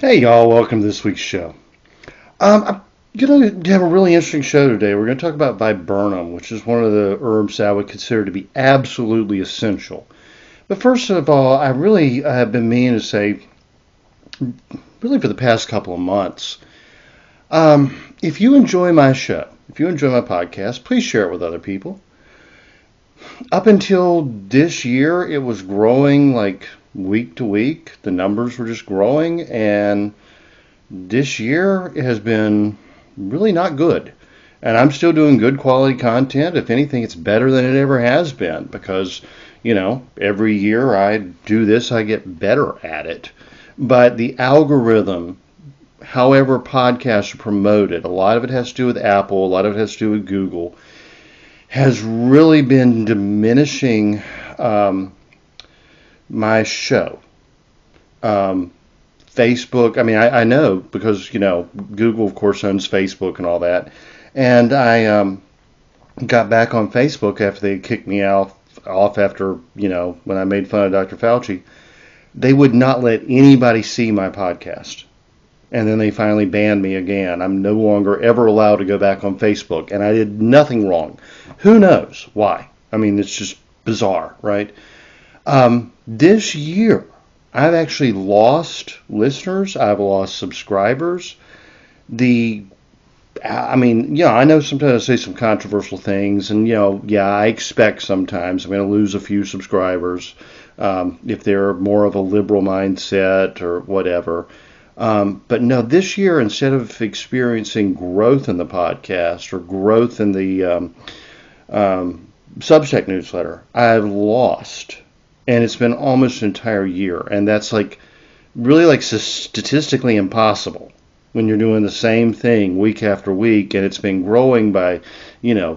Hey y'all, welcome to this week's show. I'm going to have a really interesting show today. We're going to talk about Viburnum, which is one of the herbs that I would consider to be absolutely essential. But first of all, I really have been meaning to say, really for the past couple of months, if you enjoy my show, if you enjoy my podcast, please share it with other people. Up until this year, it was growing like week to week. The numbers were just growing, and this year it has been really not good. And I'm still doing good quality content. If anything, it's better than it ever has been because, every year I do this, I get better at it. But the algorithm, however podcasts are promoted, a lot of it has to do with Apple, a lot of it has to do with Google, has really been diminishing my show. Facebook, I know because, Google, of course, owns Facebook and all that. And I got back on Facebook after they kicked me off after, when I made fun of Dr. Fauci. They would not let anybody see my podcast. And then they finally banned me again. I'm no longer ever allowed to go back on Facebook. And I did nothing wrong. Who knows why? It's just bizarre, right? This year, I've actually lost listeners. I've lost subscribers. I know sometimes I say some controversial things, and, I expect sometimes I'm going to lose a few subscribers if they're more of a liberal mindset or whatever. But no, this year, instead of experiencing growth in the podcast or growth in the Substack newsletter, I've lost. And it's been almost an entire year. And that's really statistically impossible when you're doing the same thing week after week. And it's been growing by,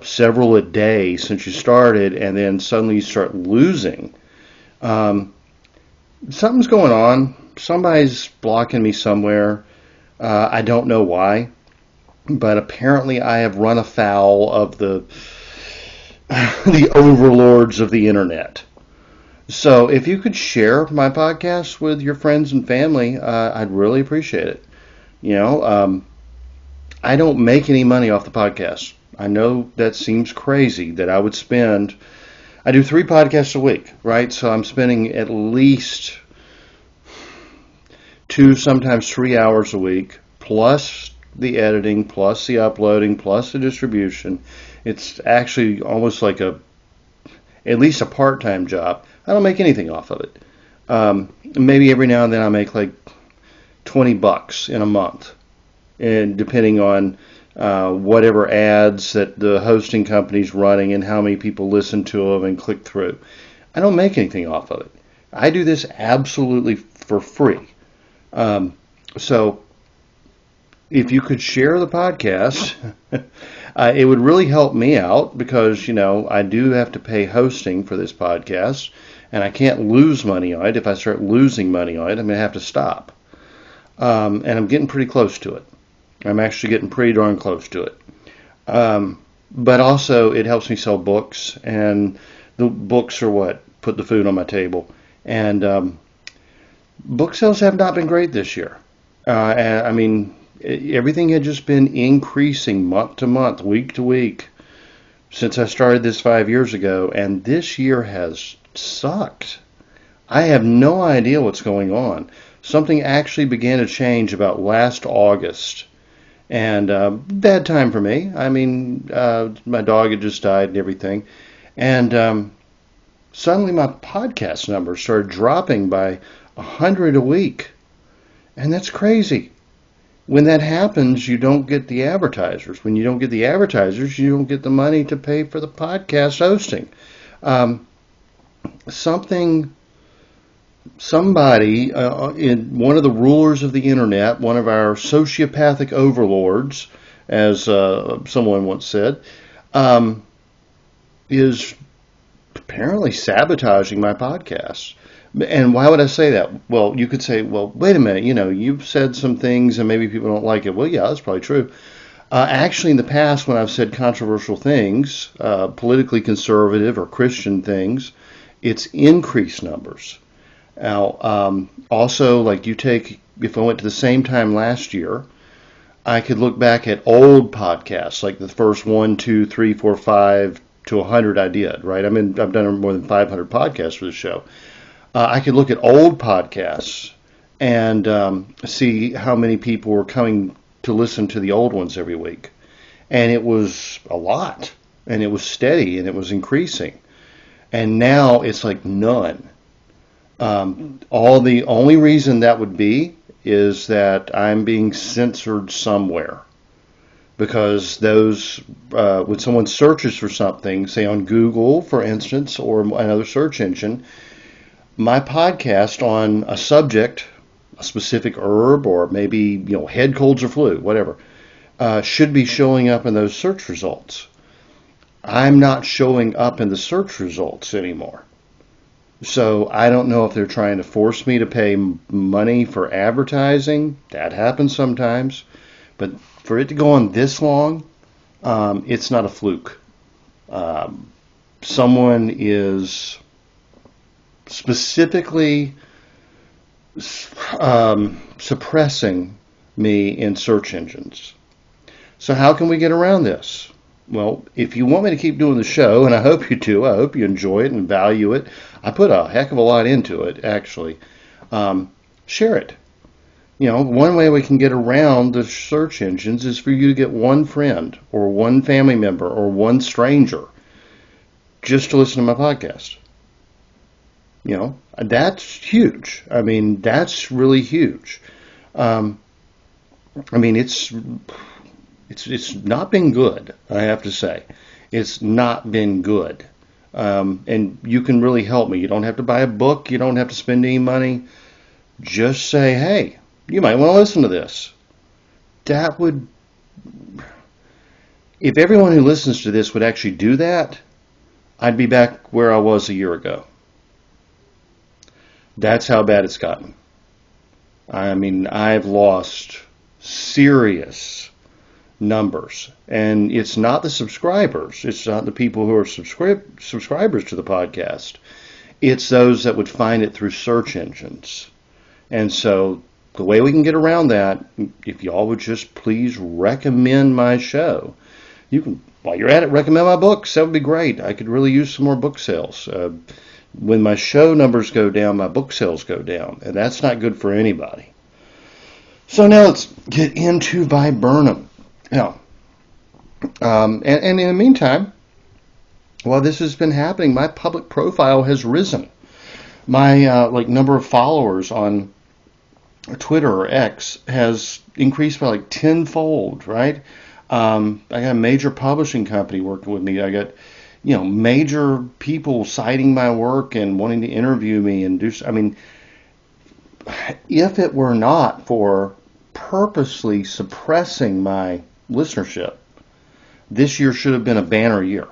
several a day since you started. And then suddenly you start losing. Something's going on. Somebody's blocking me somewhere. I don't know why. But apparently I have run afoul of the overlords of the internet. So if you could share my podcast with your friends and family, I'd really appreciate it. I don't make any money off the podcast. I know that seems crazy that I would I do 3 podcasts a week, right? So I'm spending at least 2, sometimes 3 hours a week, plus the editing, plus the uploading, plus the distribution. It's actually almost like at least a part-time job. I don't make anything off of it. Maybe every now and then I make like $20 in a month, and depending on whatever ads that the hosting company's running and how many people listen to them and click through. I don't make anything off of it. I do this absolutely for free. So if you could share the podcast, it would really help me out because, I do have to pay hosting for this podcast, and I can't lose money on it. If I start losing money on it, I'm going to have to stop. and I'm getting pretty close to it. I'm actually getting pretty darn close to it. But also, it helps me sell books, and the books are what put the food on my table. And book sales have not been great this year. And, I mean, everything had just been increasing month to month, week to week, since I started this 5 years ago, and this year has sucked. I have no idea what's going on. Something actually began to change about last August, and bad time for me. I mean, my dog had just died and everything, and suddenly my podcast numbers started dropping by 100 a week, and that's crazy. When that happens, you don't get the advertisers. When you don't get the advertisers, you don't get the money to pay for the podcast hosting. Somebody in one of the rulers of the internet, one of our sociopathic overlords, as someone once said, is apparently sabotaging my podcast. And why would I say that? Well, you could say, well, wait a minute, you've said some things and maybe people don't like it. Well, yeah, that's probably true. Actually, in the past, when I've said controversial things, politically conservative or Christian things, it's increased numbers. Now, also, like if I went to the same time last year, I could look back at old podcasts, like the first 1, 2, 3, 4, 5 to 100 I did, right? I've done more than 500 podcasts for the show. I could look at old podcasts and see how many people were coming to listen to the old ones every week. And it was a lot, and it was steady, and it was increasing. And now it's like none. The only reason that would be is that I'm being censored somewhere. Because those, when someone searches for something, say on Google, for instance, or another search engine, my podcast on a subject, a specific herb, or maybe head colds or flu, whatever, should be showing up in those search results. I'm not showing up in the search results anymore. So I don't know if they're trying to force me to pay money for advertising. That happens sometimes. But for it to go on this long, it's not a fluke. Someone is specifically suppressing me in search engines. So how can we get around this? Well, if you want me to keep doing the show, and I hope you do, I hope you enjoy it and value it. I put a heck of a lot into it, actually. Share it. One way we can get around the search engines is for you to get one friend or one family member or one stranger just to listen to my podcast. That's huge. I mean, that's really huge. I mean, it's not been good, I have to say. It's not been good. And you can really help me. You don't have to buy a book. You don't have to spend any money. Just say, hey, you might want to listen to this. If everyone who listens to this would actually do that, I'd be back where I was a year ago. That's how bad it's gotten. I mean, I've lost serious numbers. And it's not the subscribers. It's not the people who are subscribers to the podcast. It's those that would find it through search engines. And so the way we can get around that, if y'all would just please recommend my show. You can, while you're at it, recommend my books. That would be great. I could really use some more book sales. When my show numbers go down, my book sales go down. And that's not good for anybody. So now let's get into Viburnum. Now, and in the meantime, while this has been happening, my public profile has risen. My number of followers on Twitter or X has increased by like tenfold, right? I got a major publishing company working with me. I got, major people citing my work and wanting to interview me and do. I mean, if it were not for purposely suppressing my listenership, this year should have been a banner year.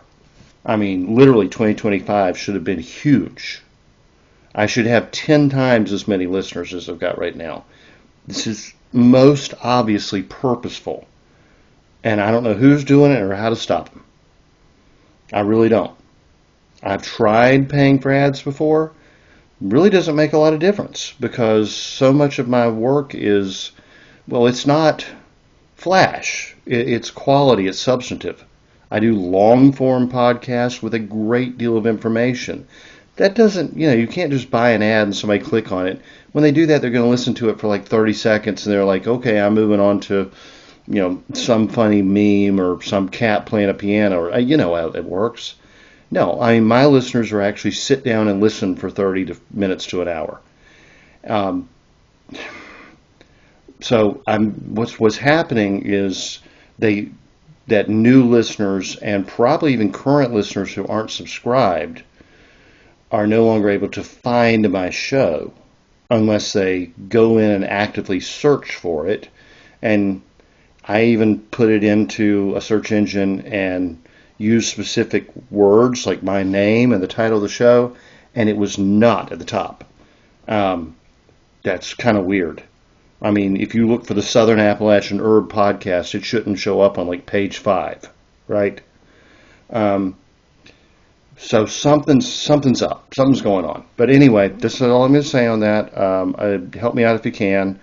I mean, literally 2025 should have been huge. I should have 10 times as many listeners as I've got right now. This is most obviously purposeful, and I don't know who's doing it or how to stop them. I really don't. I've tried paying for ads before. Really doesn't make a lot of difference because so much of my work is, well, it's not flash. It's quality. It's substantive. I do long form podcasts with a great deal of information. That doesn't, you can't just buy an ad and somebody click on it. When they do that, they're going to listen to it for like 30 seconds and they're like, okay, I'm moving on to, some funny meme or some cat playing a piano. Or, you know how it works. No, I mean, my listeners are actually sit down and listen for 30 minutes to an hour. So what's happening is that new listeners and probably even current listeners who aren't subscribed are no longer able to find my show unless they go in and actively search for it. And I even put it into a search engine and use specific words like my name and the title of the show, and it was not at the top. That's kind of weird. I mean, if you look for the Southern Appalachian Herb Podcast, it shouldn't show up on like page 5, right? So something's up. Something's going on. But anyway, this is all I'm going to say on that. Help me out if you can.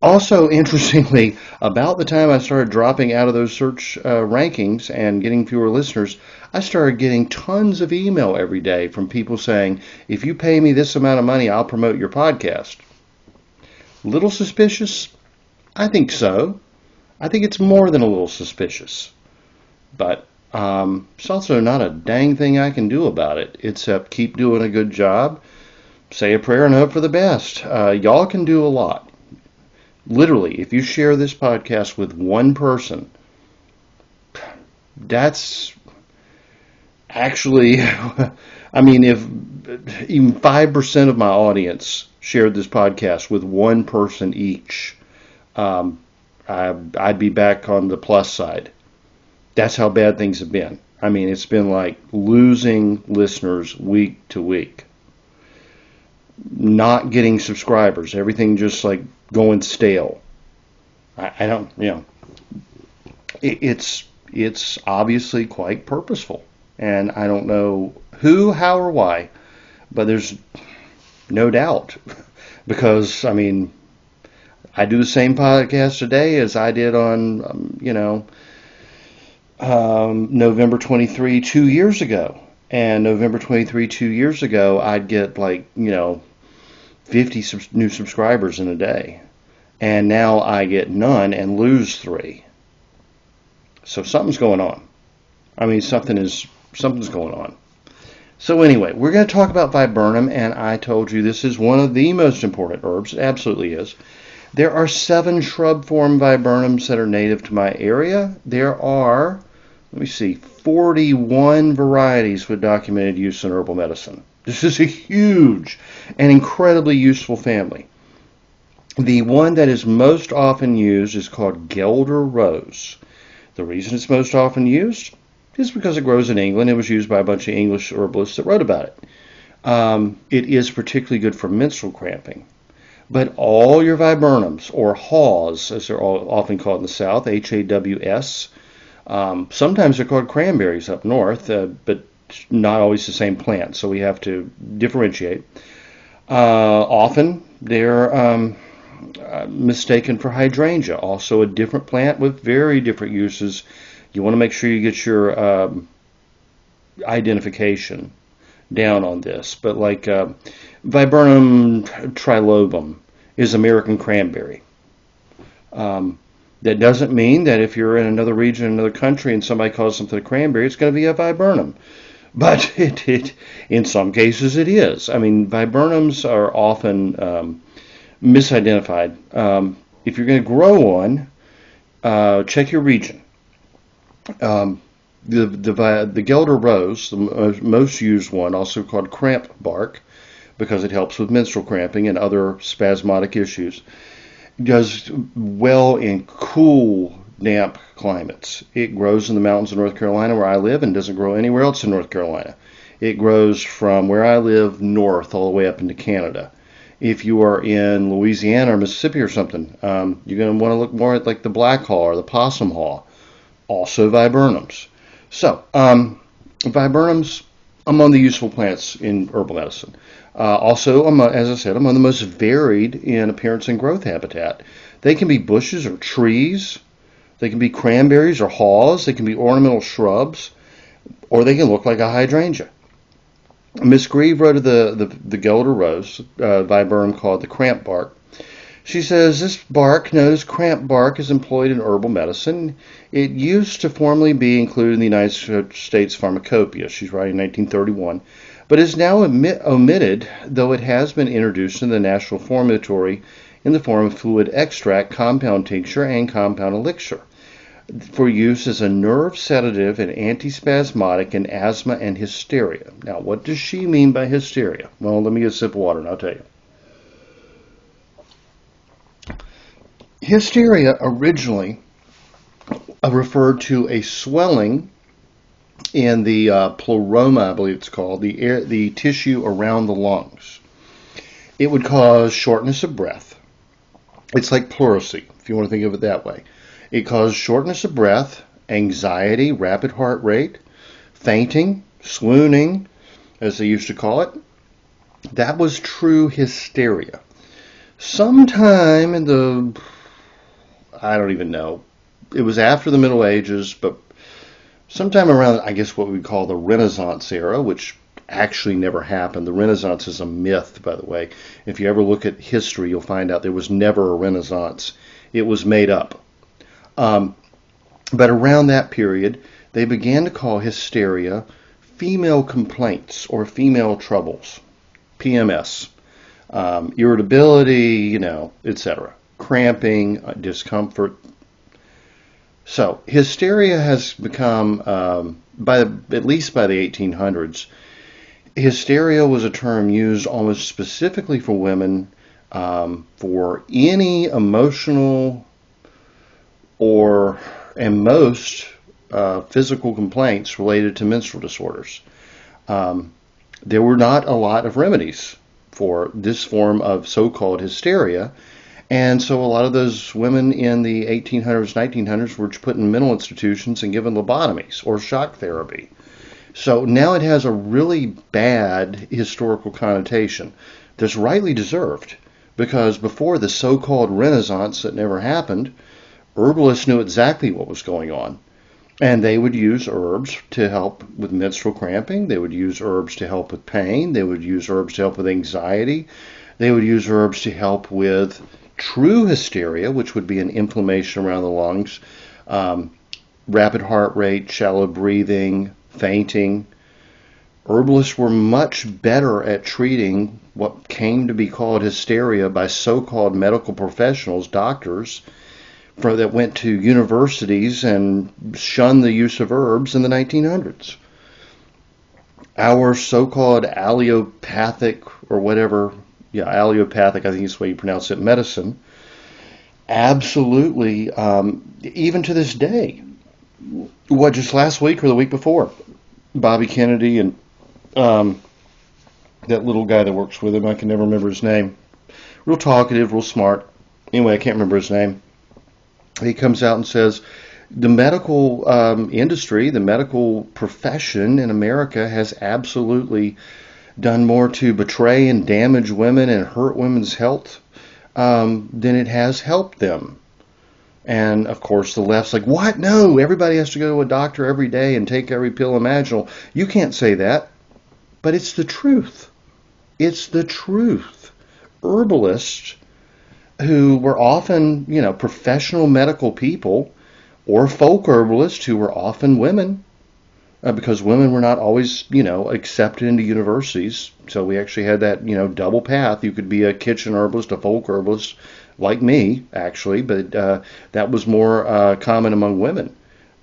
Also, interestingly, about the time I started dropping out of those search rankings and getting fewer listeners, I started getting tons of email every day from people saying, if you pay me this amount of money, I'll promote your podcast. Little suspicious? I think so. I think it's more than a little suspicious. But it's also not a dang thing I can do about it, except keep doing a good job, say a prayer and hope for the best. Y'all can do a lot. Literally, if you share this podcast with one person, that's actually, I mean, if even 5% of my audience shared this podcast with one person each, I'd be back on the plus side. That's how bad things have been. I mean, it's been like losing listeners week to week. Not getting subscribers. Everything just like going stale. I don't, it's obviously quite purposeful. And I don't know who, how, or why, but there's no doubt. Because, I mean, I do the same podcast today as I did on, November 23, 2 years ago. And November 23, 2 years ago, I'd get like, 50 new subscribers in a day. And now I get none and lose 3. So something's going on. I mean, something's going on. So anyway, we're going to talk about Viburnum, and I told you this is one of the most important herbs. It absolutely is. There are 7 shrub form viburnums that are native to my area. There are, 41 varieties with documented use in herbal medicine. This is a huge and incredibly useful family. The one that is most often used is called Guelder Rose. The reason it's most often used is because it grows in England. It was used by a bunch of English herbalists that wrote about it. It is particularly good for menstrual cramping. But all your viburnums, or haws, as they're often called in the South, Haws, sometimes they're called cranberries up north, but not always the same plant, so we have to differentiate. Often they're mistaken for hydrangea, also a different plant with very different uses. You want to make sure you get your identification down on this. But like Viburnum trilobum is American cranberry. That doesn't mean that if you're in another region, another country, and somebody calls something a cranberry, it's going to be a viburnum. But it in some cases it is. I mean, viburnums are often misidentified. If you're going to grow one, check your region. The Guelder Rose, the most used one, also called cramp bark, because it helps with menstrual cramping and other spasmodic issues, does well in cool, damp climates. It grows in the mountains of North Carolina where I live and doesn't grow anywhere else in North Carolina. It grows from where I live north all the way up into Canada. If you are in Louisiana or Mississippi or something, you're going to want to look more at like the black haw or the possum haw, also viburnums. So, viburnums among the useful plants in herbal medicine. Also, as I said, among the most varied in appearance and growth habitat. They can be bushes or trees. They can be cranberries or haws. They can be ornamental shrubs, or they can look like a hydrangea. Miss Grieve wrote of the Gelder rose, viburnum called the cramp bark. She says this bark, known as cramp bark, is employed in herbal medicine. It used to formerly be included in the United States Pharmacopoeia. She's writing 1931, but is now omitted, though it has been introduced in the National Formulary in the form of fluid extract, compound tincture, and compound elixir for use as a nerve sedative and antispasmodic in asthma and hysteria. Now, what does she mean by hysteria? Well, let me get a sip of water and I'll tell you. Hysteria originally referred to a swelling in the pleuroma, I believe it's called, the tissue around the lungs. It would cause shortness of breath. It's like pleurisy, if you want to think of it that way. It caused shortness of breath, anxiety, rapid heart rate, fainting, swooning, as they used to call it. That was true hysteria. Sometime in the, I don't even know, it was after the Middle Ages, but sometime around, I guess, what we call the Renaissance era, which actually never happened. The Renaissance is a myth, by the way. If you ever look at history, you'll find out there was never a Renaissance. It was made up. But around that period, they began to call hysteria female complaints or female troubles, PMS, irritability, etc., cramping, discomfort. So hysteria has become, at least by the 1800s, hysteria was a term used almost specifically for women for any emotional and most physical complaints related to menstrual disorders. There were not a lot of remedies for this form of so-called hysteria, and so a lot of those women in the 1800s, 1900s were put in mental institutions and given lobotomies or shock therapy. So now it has a really bad historical connotation that's rightly deserved, because before the so-called Renaissance that never happened, herbalists knew exactly what was going on. And they would use herbs to help with menstrual cramping. They would use herbs to help with pain. They would use herbs to help with anxiety. They would use herbs to help with true hysteria, which would be an inflammation around the lungs, rapid heart rate, shallow breathing, fainting. Herbalists were much better at treating what came to be called hysteria by so-called medical professionals, doctors, that went to universities and shunned the use of herbs in the 1900s. Our so-called allopathic or whatever, allopathic, I think is the way you pronounce it, medicine, absolutely, even to this day, just last week or the week before, Bobby Kennedy and that little guy that works with him, I can never remember his name, real talkative, real smart, anyway, I can't remember his name. He comes out and says the medical industry, the medical profession in America has absolutely done more to betray and damage women and hurt women's health than it has helped them. And, of course, the left's like, what? No, everybody has to go to a doctor every day and take every pill imaginable. You can't say that, but it's the truth. It's the truth. Herbalists who were often, professional medical people, or folk herbalists who were often women, because women were not always, accepted into universities. So we actually had that, double path. You could be a kitchen herbalist, a folk herbalist, like me, actually, but that was more common among women.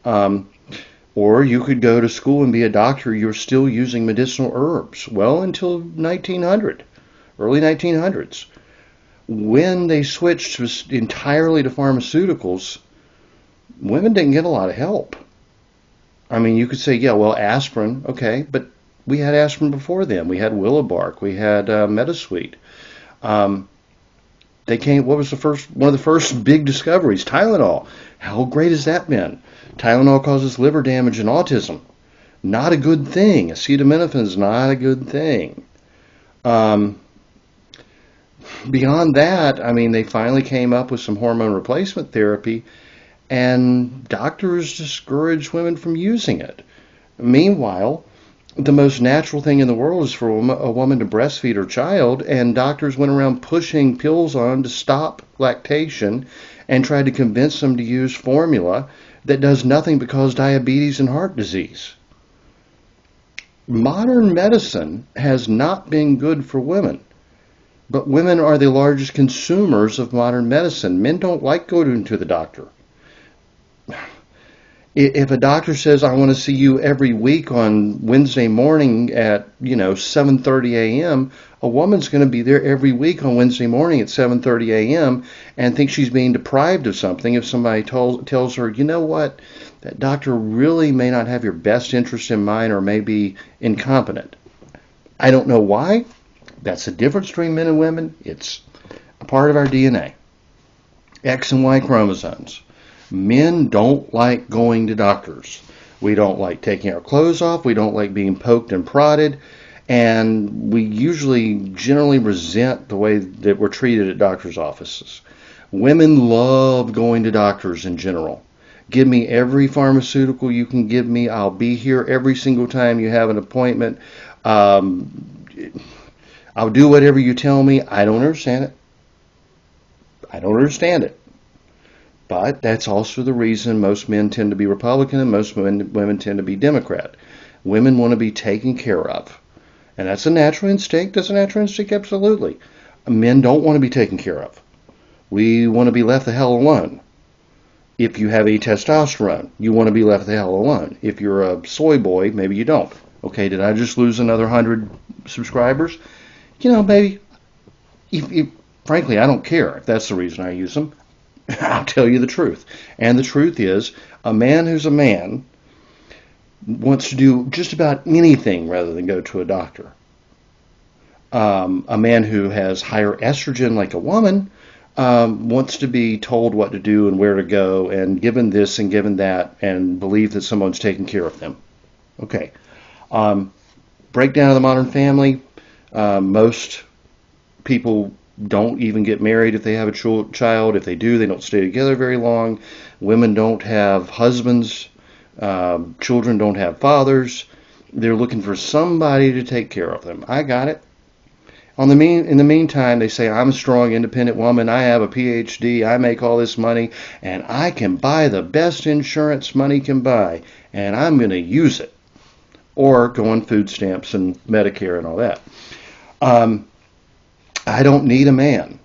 Or you could go to school and be a doctor. You're still using medicinal herbs. Well, until 1900, early 1900s. When they switched entirely to pharmaceuticals, women didn't get a lot of help. I mean, you could say, aspirin, okay, but we had aspirin before then. We had willow bark, we had metasweet. They came. What was one of the first big discoveries? Tylenol. How great has that been? Tylenol causes liver damage and autism. Not a good thing. Acetaminophen is not a good thing. Beyond that, I mean, they finally came up with some hormone replacement therapy, and doctors discouraged women from using it. Meanwhile, the most natural thing in the world is for a woman to breastfeed her child, and doctors went around pushing pills on to stop lactation and tried to convince them to use formula that does nothing but cause diabetes and heart disease. Modern medicine has not been good for women, but women are the largest consumers of modern medicine. Men don't like going to the doctor. If a doctor says, I want to see you every week on Wednesday morning at, 7:30 a.m., a woman's going to be there every week on Wednesday morning at 7:30 a.m. and think she's being deprived of something if somebody tells her, you know what, that doctor really may not have your best interest in mind or may be incompetent. I don't know why. That's the difference between men and women. It's a part of our DNA. X and Y chromosomes. Men don't like going to doctors. We don't like taking our clothes off. We don't like being poked and prodded. And we generally resent the way that we're treated at doctors' offices. Women love going to doctors in general. Give me every pharmaceutical you can give me. I'll be here every single time you have an appointment. I'll do whatever you tell me. I don't understand it. But that's also the reason most men tend to be Republican and most women tend to be Democrat. Women want to be taken care of. And that's a natural instinct. That's a natural instinct, absolutely. Men don't want to be taken care of. We want to be left the hell alone. If you have a testosterone, you want to be left the hell alone. If you're a soy boy, maybe you don't. Okay, did I just lose another 100 subscribers? Maybe. Frankly, I don't care if that's the reason I use them. I'll tell you the truth. And the truth is, a man who's a man wants to do just about anything rather than go to a doctor. A man who has higher estrogen like a woman wants to be told what to do and where to go and given this and given that and believe that someone's taking care of them. Okay. Breakdown of the modern family. Most people don't even get married if they have a child. If they do, they don't stay together very long. Women don't have husbands. Children don't have fathers. They're looking for somebody to take care of them. I got it. In the meantime, they say, I'm a strong, independent woman. I have a PhD. I make all this money. And I can buy the best insurance money can buy. And I'm going to use it. Or go on food stamps and Medicare and all that. I don't need a man.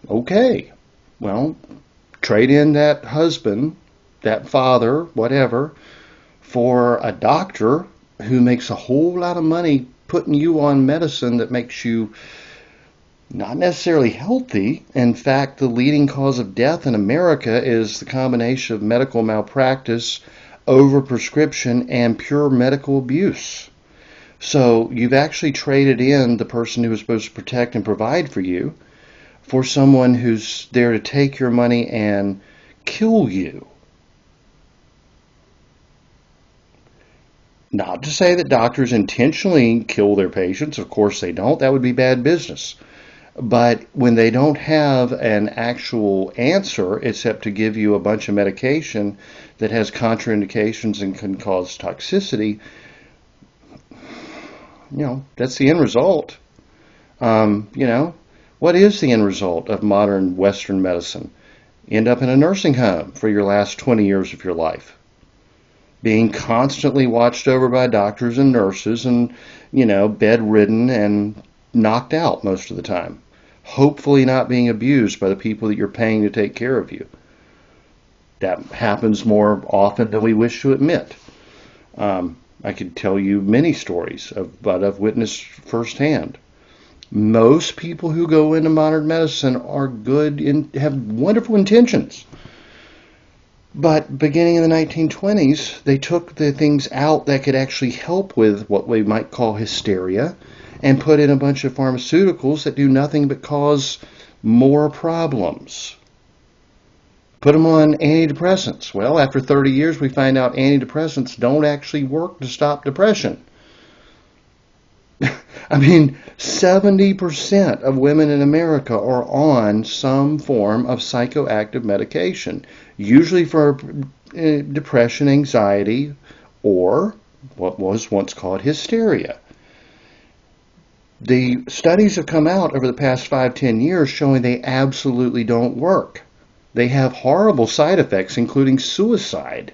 Okay. Well, trade in that husband, that father, whatever, for a doctor who makes a whole lot of money putting you on medicine that makes you not necessarily healthy. In fact, the leading cause of death in America is the combination of medical malpractice, overprescription, and pure medical abuse. So you've actually traded in the person who was supposed to protect and provide for you for someone who's there to take your money and kill you. Not to say that doctors intentionally kill their patients. Of course they don't. That would be bad business. But when they don't have an actual answer except to give you a bunch of medication that has contraindications and can cause toxicity, that's the end result. What is the end result of modern Western medicine? You end up in a nursing home for your last 20 years of your life, being constantly watched over by doctors and nurses and, bedridden and knocked out most of the time. Hopefully not being abused by the people that you're paying to take care of you. That happens more often than we wish to admit. I could tell you many stories, but I've witnessed firsthand. Most people who go into modern medicine are good and have wonderful intentions. But beginning in the 1920s, they took the things out that could actually help with what we might call hysteria and put in a bunch of pharmaceuticals that do nothing but cause more problems. Put them on antidepressants. Well, after 30 years, we find out antidepressants don't actually work to stop depression. I mean, 70% of women in America are on some form of psychoactive medication, usually for depression, anxiety, or what was once called hysteria. The studies have come out over the past 5-10 years showing they absolutely don't work. They have horrible side effects, including suicide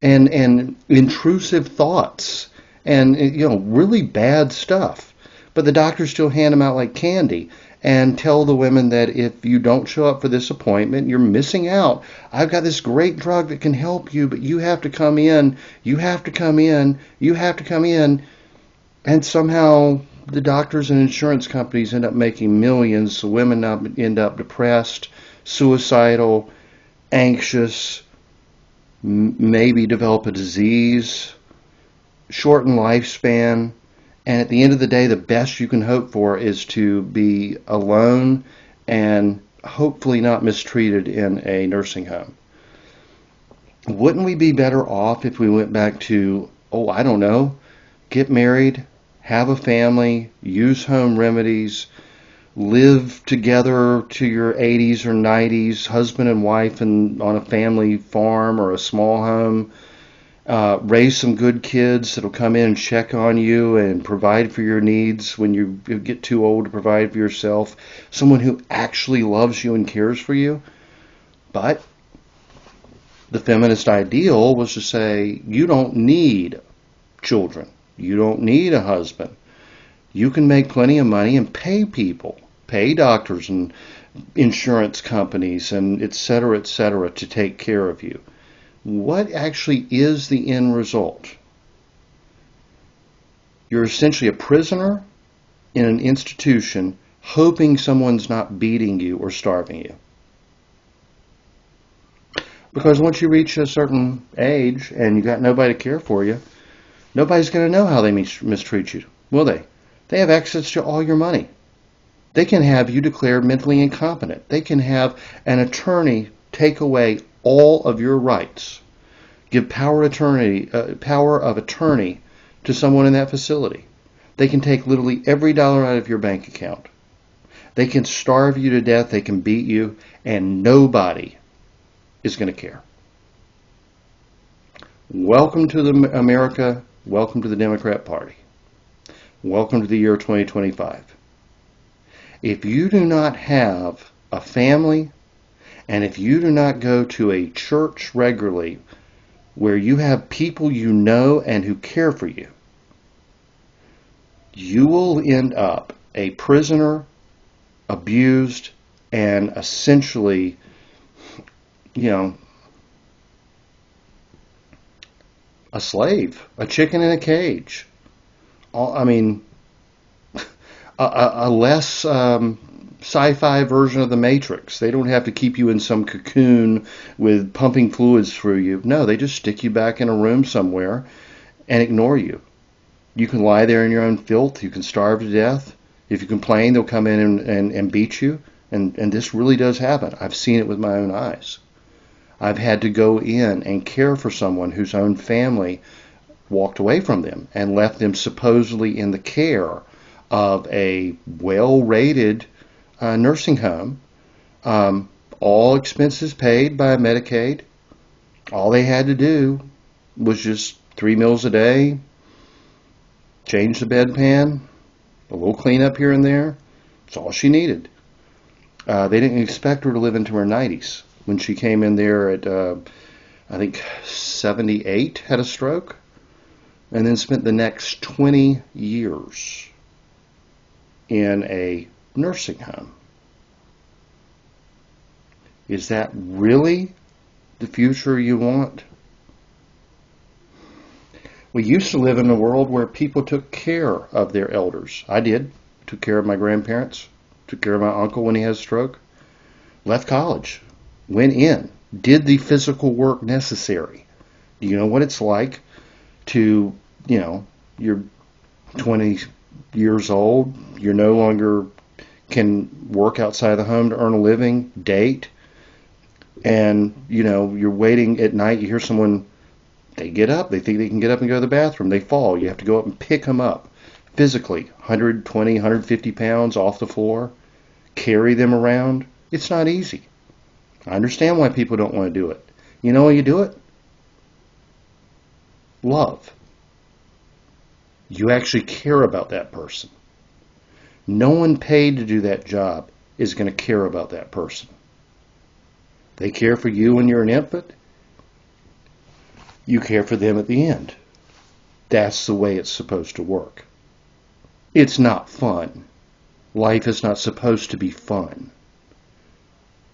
and intrusive thoughts and really bad stuff. But the doctors still hand them out like candy and tell the women that if you don't show up for this appointment, you're missing out. I've got this great drug that can help you, but you have to come in. You have to come in. You have to come in. And somehow the doctors and insurance companies end up making millions. The women end up depressed, suicidal, anxious, maybe develop a disease, shorten lifespan, and at the end of the day, the best you can hope for is to be alone and hopefully not mistreated in a nursing home. Wouldn't we be better off if we went back to, I don't know, get married, have a family, use home remedies, live together to your 80s or 90s, husband and wife, and on a family farm or a small home, raise some good kids that'll come in and check on you and provide for your needs when you get too old to provide for yourself, someone who actually loves you and cares for you. But the feminist ideal was to say, you don't need children. You don't need a husband. You can make plenty of money and pay people, pay doctors and insurance companies and et cetera, to take care of you. What actually is the end result? You're essentially a prisoner in an institution hoping someone's not beating you or starving you. Because once you reach a certain age and you got nobody to care for you, nobody's going to know how they mistreat you, will they? They have access to all your money. They can have you declared mentally incompetent. They can have an attorney take away all of your rights. Give power of attorney to someone in that facility. They can take literally every dollar out of your bank account. They can starve you to death. They can beat you, and nobody is going to care. Welcome to America. Welcome to the Democrat Party. Welcome to the year 2025. If you do not have a family, and if you do not go to a church regularly where you have people you know and who care for you, you will end up a prisoner, abused, and essentially, a slave, a chicken in a cage. A less sci-fi version of the Matrix. They don't have to keep you in some cocoon with pumping fluids through you. No, they just stick you back in a room somewhere and ignore you. You can lie there in your own filth. You can starve to death. If you complain, they'll come in and beat you. And this really does happen. I've seen it with my own eyes. I've had to go in and care for someone whose own family walked away from them and left them supposedly in the care of a well-rated nursing home, all expenses paid by Medicaid. All they had to do was just 3 meals a day, change the bedpan, a little cleanup here and there. That's all she needed. They didn't expect her to live into her 90s. When she came in there at, I think, 78, had a stroke, and then spent the next 20 years in a nursing home. Is that really the future you want? We used to live in a world where people took care of their elders. I did. Took care of my grandparents. Took care of my uncle when he had a stroke. Left college. Went in. Did the physical work necessary. Do you know what it's like to, you're 20 years old, you're no longer can work outside the home to earn a living, date, and you're waiting at night, you hear someone, they get up, they think they can get up and go to the bathroom, they fall, you have to go up and pick them up physically, 120, 150 pounds off the floor, carry them around. It's not easy. I understand why people don't want to do it. You know why you do it? Love. You actually care about that person. No one paid to do that job is going to care about that person. They care for you when you're an infant. You care for them at the end. That's the way it's supposed to work. It's not fun. Life is not supposed to be fun.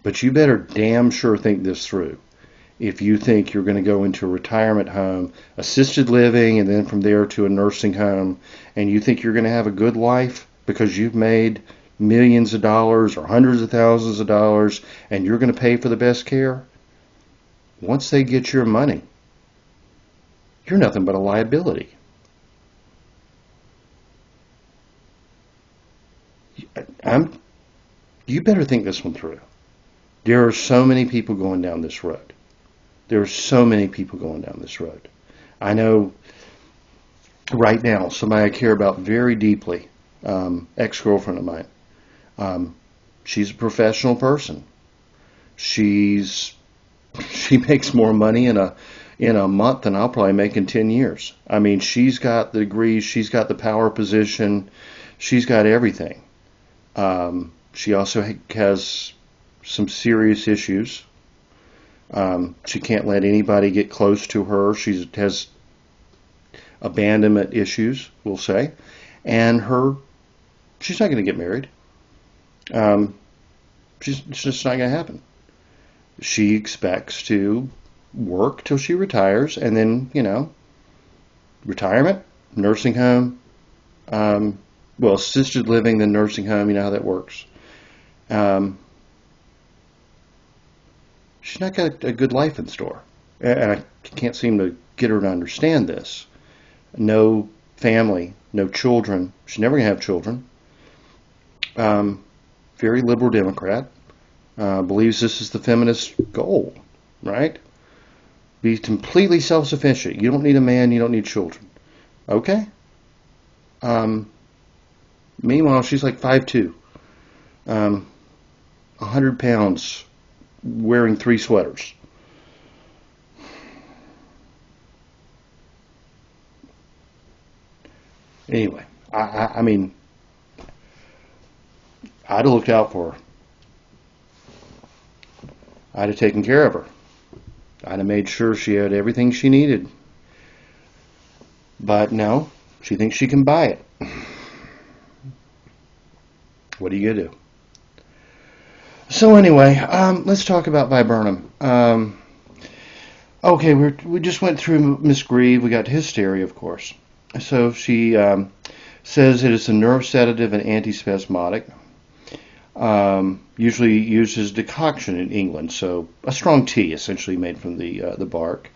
But you better damn sure think this through. If you think you're going to go into a retirement home, assisted living, and then from there to a nursing home, and you think you're going to have a good life because you've made millions of dollars or hundreds of thousands of dollars and you're going to pay for the best care, once they get your money, you're nothing but a liability. You better think this one through. There are so many people going down this road. There are so many people going down this road. I know right now somebody I care about very deeply, ex-girlfriend of mine. She's a professional person. She makes more money in a month than I'll probably make in 10 years. I mean, she's got the degrees, she's got the power position, she's got everything. She also has some serious issues. She can't let anybody get close to her. She has abandonment issues, we'll say, and she's not going to get married. It's just not going to happen. She expects to work till she retires, and then, retirement, nursing home, assisted living, then nursing home, you know how that works. She's not got a good life in store. And I can't seem to get her to understand this. No family, no children. She's never going to have children. Very liberal Democrat. Believes this is the feminist goal, right? Be completely self-sufficient. You don't need a man, you don't need children. Okay? Meanwhile, she's like 5'2", 100 pounds, wearing 3 sweaters. Anyway, I mean, I'd have looked out for her. I'd have taken care of her. I'd have made sure she had everything she needed. But no, she thinks she can buy it. What are you going to do? So anyway, let's talk about Viburnum. Okay, we just went through Miss Grieve. We got hysteria, of course. So she says it is a nerve sedative and antispasmodic. Usually used as decoction in England. So a strong tea, essentially made from the bark.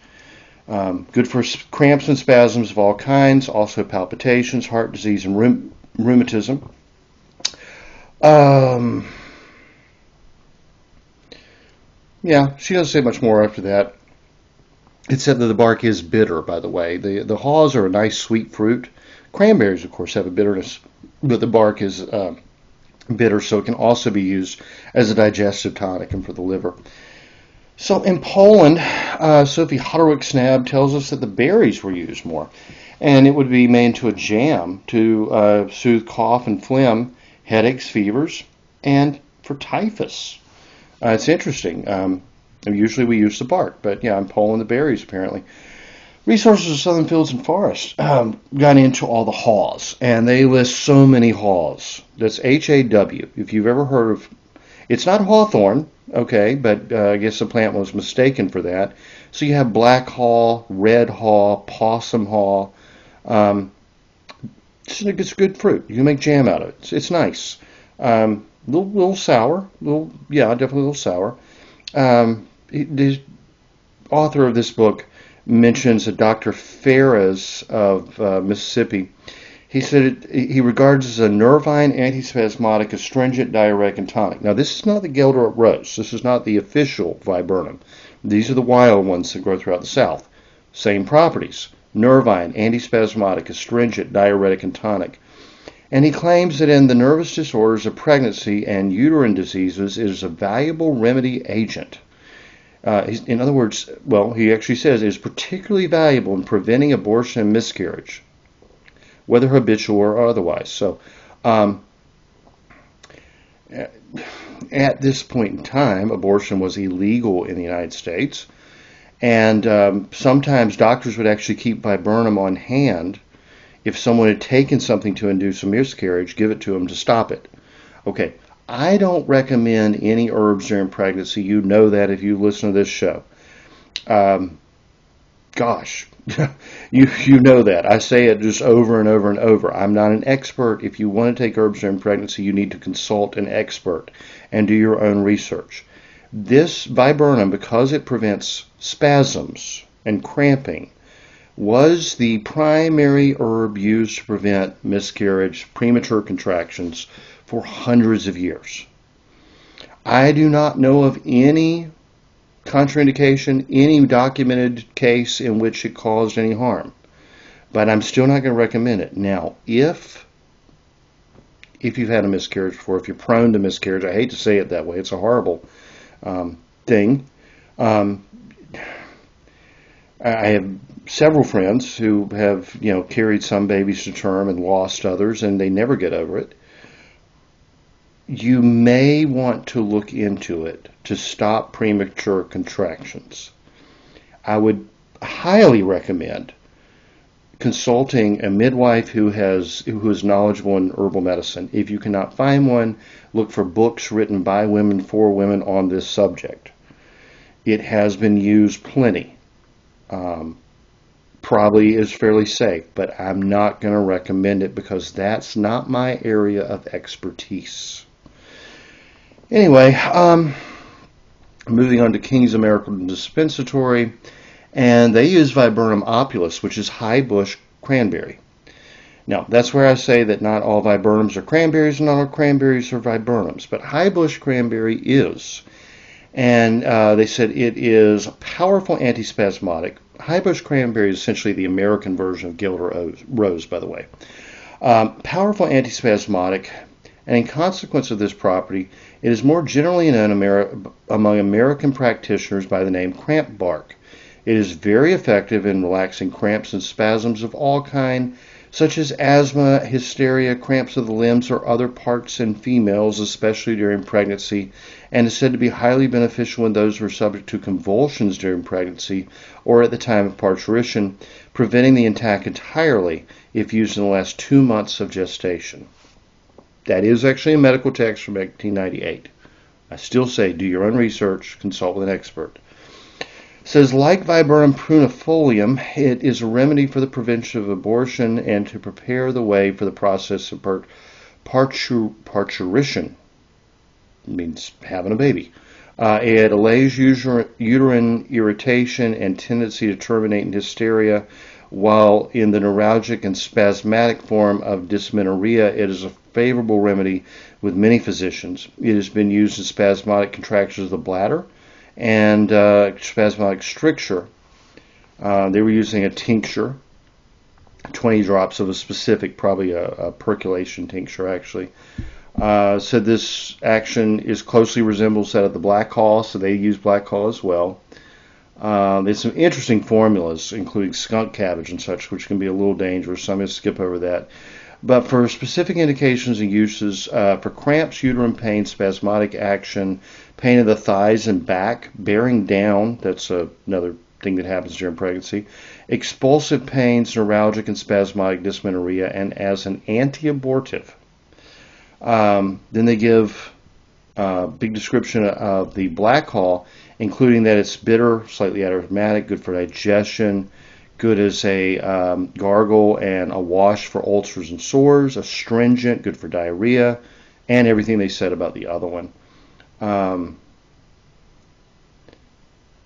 Good for cramps and spasms of all kinds. Also palpitations, heart disease, and rheumatism. Yeah, she doesn't say much more after that. It said that the bark is bitter, by the way. The haws are a nice sweet fruit. Cranberries, of course, have a bitterness, but the bark is bitter, so it can also be used as a digestive tonic and for the liver. So in Poland, Sophie Hotterwick-Snab tells us that the berries were used more, and it would be made into a jam to soothe cough and phlegm, headaches, fevers, and for typhus. It's interesting. Usually we use the bark, but yeah, in Poland, the berries apparently. Resources of Southern Fields and Forests got into all the haws, and they list so many haws. That's H-A-W. If you've ever heard of, it's not hawthorn, okay, but I guess the plant was mistaken for that. So you have black haw, red haw, possum haw. It's good fruit. You can make jam out of it. It's nice. Little sour. Definitely a little sour. The author of this book mentions that Dr. Ferris of Mississippi. He said he regards as a nervine, antispasmodic, astringent, diuretic, and tonic. Now, this is not the Gelder rose. This is not the official Viburnum. These are the wild ones that grow throughout the South. Same properties. Nervine, antispasmodic, astringent, diuretic, and tonic. And he claims that in the nervous disorders of pregnancy and uterine diseases, it is a valuable remedy agent. In other words, well, he actually says it is particularly valuable in preventing abortion and miscarriage, whether habitual or otherwise. So, at this point in time, abortion was illegal in the United States, and sometimes doctors would actually keep viburnum on hand. If someone had taken something to induce a miscarriage, give it to them to stop it. Okay, I don't recommend any herbs during pregnancy. You know that if you listen to this show. Gosh, you know that. I say it just over and over and over. I'm not an expert. If you want to take herbs during pregnancy, you need to consult an expert and do your own research. This viburnum, because it prevents spasms and cramping, was the primary herb used to prevent miscarriage, premature contractions for hundreds of years. I do not know of any contraindication, any documented case in which it caused any harm, but I'm still not going to recommend it. Now, if you've had a miscarriage before, if you're prone to miscarriage, I hate to say it that way, it's a horrible thing. I have several friends who have, carried some babies to term and lost others, and they never get over it. You may want to look into it to stop premature contractions. I would highly recommend consulting a midwife who is knowledgeable in herbal medicine. If you cannot find one, look for books written by women for women on this subject. It has been used plenty. Probably is fairly safe, but I'm not going to recommend it because that's not my area of expertise. Anyway, moving on to King's American Dispensatory, and they use Viburnum opulus, which is high bush cranberry. Now, that's where I say that not all viburnums are cranberries and not all cranberries are viburnums, but high bush cranberry is. And they said it is powerful antispasmodic. High bush cranberry is essentially the American version of Gelder rose, by the way. Powerful antispasmodic, and in consequence of this property, it is more generally known among American practitioners by the name cramp bark. It is very effective in relaxing cramps and spasms of all kinds, such as asthma, hysteria, cramps of the limbs, or other parts in females, especially during pregnancy, and is said to be highly beneficial in those who are subject to convulsions during pregnancy or at the time of parturition, preventing the attack entirely if used in the last 2 months of gestation. That is actually a medical text from 1898. I still say do your own research, consult with an expert. It says, like Viburnum prunifolium, it is a remedy for the prevention of abortion and to prepare the way for the process of parturition. It means having a baby. It allays uterine irritation and tendency to terminate in hysteria, while in the neuralgic and spasmodic form of dysmenorrhea, it is a favorable remedy with many physicians. It has been used in spasmodic contractions of the bladder and spasmodic stricture. They were using a tincture, 20 drops of a specific, probably a percolation tincture actually. Said this action is closely resembles that of the black haw, so they use black haw as well. There's some interesting formulas, including skunk cabbage and such, which can be a little dangerous, so I'm going to skip over that. But for specific indications and uses, for cramps, uterine pain, spasmodic action, pain of the thighs and back, bearing down, that's another thing that happens during pregnancy, expulsive pains, neuralgic and spasmodic dysmenorrhea, and as an anti-abortive. Then they give a big description of the black haw, including that it's bitter, slightly aromatic, good for digestion, good as a gargle and a wash for ulcers and sores, astringent, good for diarrhea, and everything they said about the other one.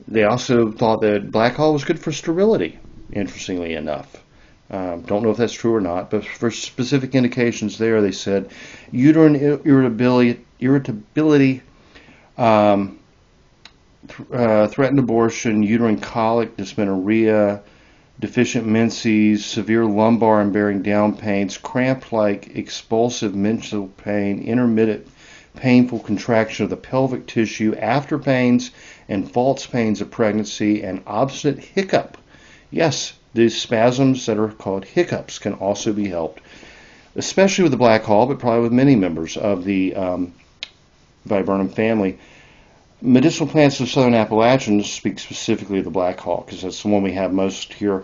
They also thought that black haw was good for sterility, interestingly enough. Don't know if that's true or not, but for specific indications there, they said uterine irritability, threatened abortion, uterine colic, dysmenorrhea, deficient menses, severe lumbar and bearing down pains, cramp-like expulsive menstrual pain, intermittent painful contraction of the pelvic tissue, after pains and false pains of pregnancy, and obstinate hiccup. Yes, these spasms that are called hiccups can also be helped, especially with the black hall, but probably with many members of the Viburnum family. Medicinal Plants of Southern Appalachians speak specifically of the black hall because that's the one we have most here.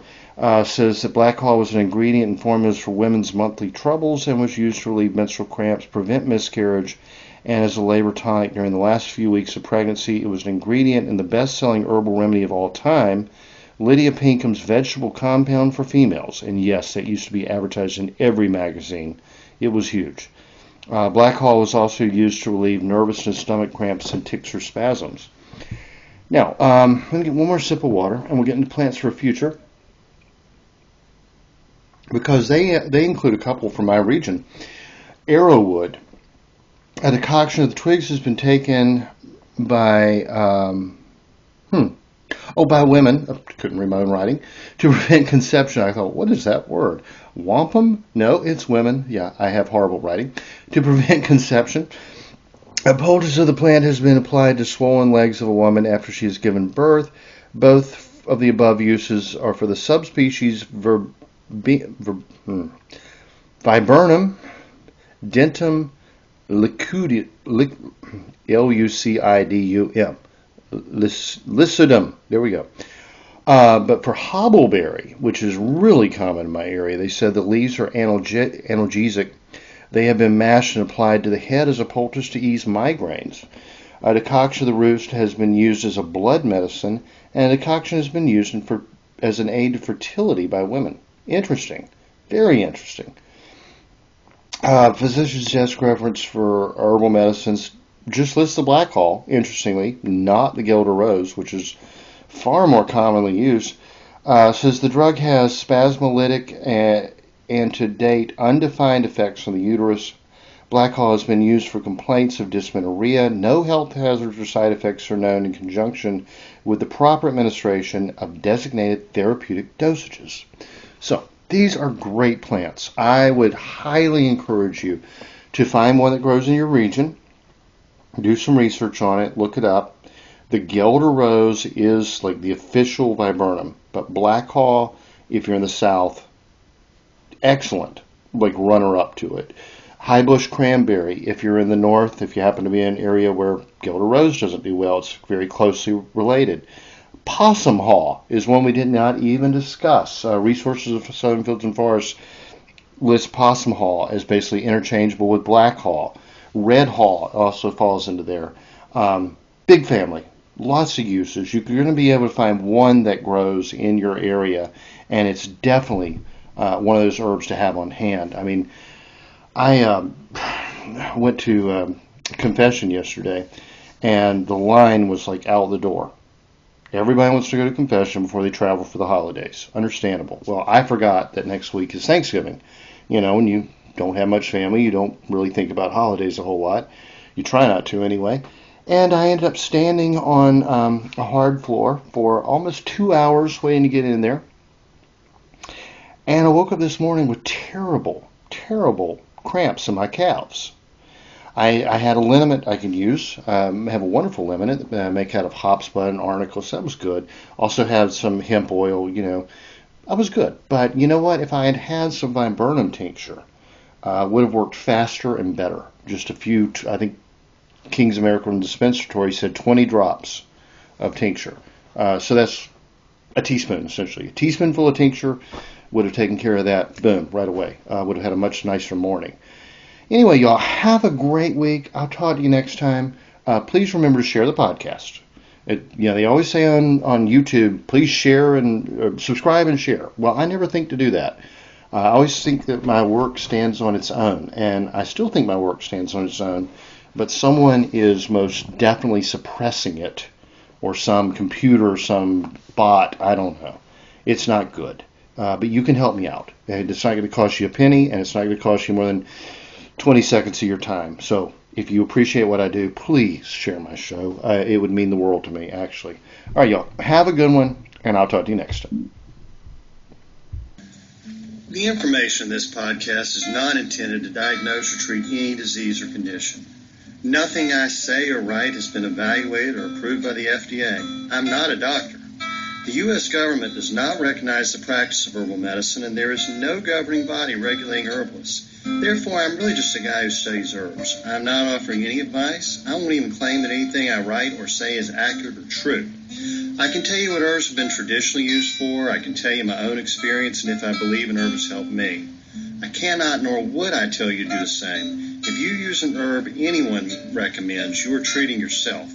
Says that black hall was an ingredient in formulas for women's monthly troubles and was used to relieve menstrual cramps, prevent miscarriage, and as a labor tonic during the last few weeks of pregnancy. It was an ingredient in the best-selling herbal remedy of all time, Lydia Pinkham's vegetable compound for females. And yes, that used to be advertised in every magazine. It was huge. Black hall was also used to relieve nervousness, stomach cramps, and tics or spasms. Now, let me get one more sip of water, and we'll get into plants for a future, because they include a couple from my region. Arrowwood. A decoction of the twigs has been taken by by women. I couldn't read my own writing. To prevent conception. I thought, what is that word? Wampum? No, it's women. Yeah, I have horrible writing. To prevent conception. A poultice of the plant has been applied to swollen legs of a woman after she has given birth. Both of the above uses are for the subspecies Viburnum dentum lucidum. Lucidum. There we go. But for hobbleberry, which is really common in my area, they said the leaves are analgesic. They have been mashed and applied to the head as a poultice to ease migraines. A decoction of the roots has been used as a blood medicine, and a decoction has been used as an aid to fertility by women. Interesting. Very interesting. Physician's desk reference for herbal medicines just lists the black hall, interestingly, not the Guelder rose, which is far more commonly used. Says the drug has spasmolytic and to date undefined effects on the uterus. Black hall has been used for complaints of dysmenorrhea. No health hazards or side effects are known in conjunction with the proper administration of designated therapeutic dosages. So, these are great plants. I would highly encourage you to find one that grows in your region, do some research on it, look it up. The Guelder rose is like the official viburnum, but black hall, if you're in the south, excellent, like runner-up to it. High bush cranberry, if you're in the north, if you happen to be in an area where Guelder rose doesn't do well, it's very closely related. Possum haw is one we did not even discuss. Resources of Southern Fields and Forests lists possum haw as basically interchangeable with black haw. Red haw also falls into there. Big family, lots of uses. You're going to be able to find one that grows in your area, and it's definitely one of those herbs to have on hand. I mean, I went to confession yesterday, and the line was like out the door. Everybody wants to go to confession before they travel for the holidays. Understandable. Well, I forgot that next week is Thanksgiving. You know, when you don't have much family, you don't really think about holidays a whole lot. You try not to anyway. And I ended up standing on a hard floor for almost 2 hours waiting to get in there. And I woke up this morning with terrible, terrible cramps in my calves. I had a liniment I could use. I have a wonderful liniment that I make out of hops, bud, and arnica, so that was good. Also had some hemp oil, you know. I was good. But you know what? If I had had some viburnum tincture, would have worked faster and better. Just a few, I think King's American Dispensatory said 20 drops of tincture. So that's a teaspoon, essentially. A teaspoonful of tincture would have taken care of that, boom, right away. Would have had a much nicer morning. Anyway, y'all, have a great week. I'll talk to you next time. Please remember to share the podcast. They always say on YouTube, please share and subscribe and share. Well, I never think to do that. I always think that my work stands on its own, and I still think my work stands on its own, but someone is most definitely suppressing it, or some computer, some bot, I don't know. It's not good. But you can help me out. And it's not going to cost you a penny, and it's not going to cost you more than 20 seconds of your time. So if you appreciate what I do, please share my show. It would mean the world to me, actually. All right, y'all. Have a good one, and I'll talk to you next time. The information in this podcast is not intended to diagnose or treat any disease or condition. Nothing I say or write has been evaluated or approved by the FDA. I'm not a doctor. The U.S. government does not recognize the practice of herbal medicine, and there is no governing body regulating herbalists. Therefore, I'm really just a guy who studies herbs. I'm not offering any advice. I won't even claim that anything I write or say is accurate or true. I can tell you what herbs have been traditionally used for. I can tell you my own experience and if I believe an herb has helped me. I cannot nor would I tell you to do the same. If you use an herb anyone recommends, you are treating yourself.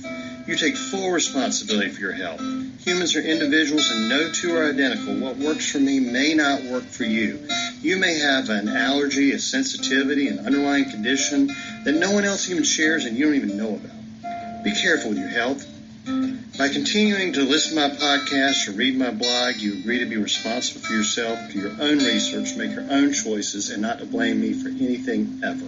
You take full responsibility for your health. Humans are individuals and no two are identical. What works for me may not work for you. You may have an allergy, a sensitivity, an underlying condition that no one else even shares and you don't even know about. Be careful with your health. By continuing to listen to my podcast or read my blog, you agree to be responsible for yourself, do your own research, make your own choices, and not to blame me for anything ever.